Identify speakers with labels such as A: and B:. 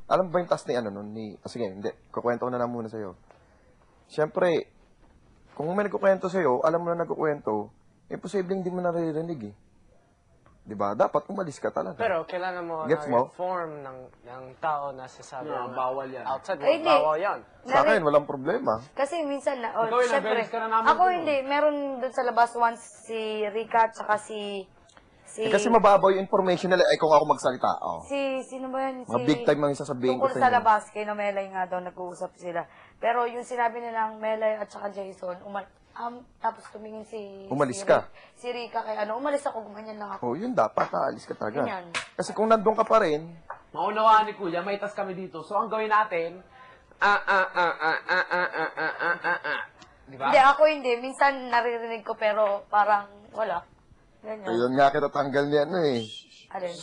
A: Alam mo ba yung task ni ano nun? Sige, hindi. Kukwento ko na lang muna sa'yo. Siyempre, kung may nagkukwento sa'yo, alam mo na nagkukwento, posibleng hindi mo naririnig eh. Diba? Dapat umalis ka talaga.
B: Pero kailangan mo na-reform ng tao na sasabi na
C: bawal yan.
B: outside,
D: Ay, hindi.
B: bawal yan.
A: Sa akin, walang problema.
D: Kasi minsan,
C: Ikaw, ilang
D: syempre,
C: beses ka na namin
D: ako
C: dun,
D: hindi. Meron doon sa labas once si Rika at saka si...
A: Kasi mababaw yung information nila, kung ako magsalita. Oh.
D: Sino ba yan?
A: Mga big time ang sasabihin ko
D: tungkol
A: sa
D: sa
A: inyo.
D: labas, kay na Melay nga daw nag-uusap sila. Pero yung sinabi nilang Melay at saka Jason, tapos tumingin
A: Umalis ka.
D: Si Rika kay umalis ako, gumanyan lang ako.
A: Oh, yun dapat, aalis ka talaga.
D: Ganyan.
A: Kasi kung nandun ka pa rin,
C: Maunawaan ni Kuya, may tas kami dito. So, ang gawin natin, Diba?
D: Hindi, ako hindi. Minsan naririnig ko pero parang wala. Ganyan.
A: ayun nga kita tanggal niya eh.
D: Alin?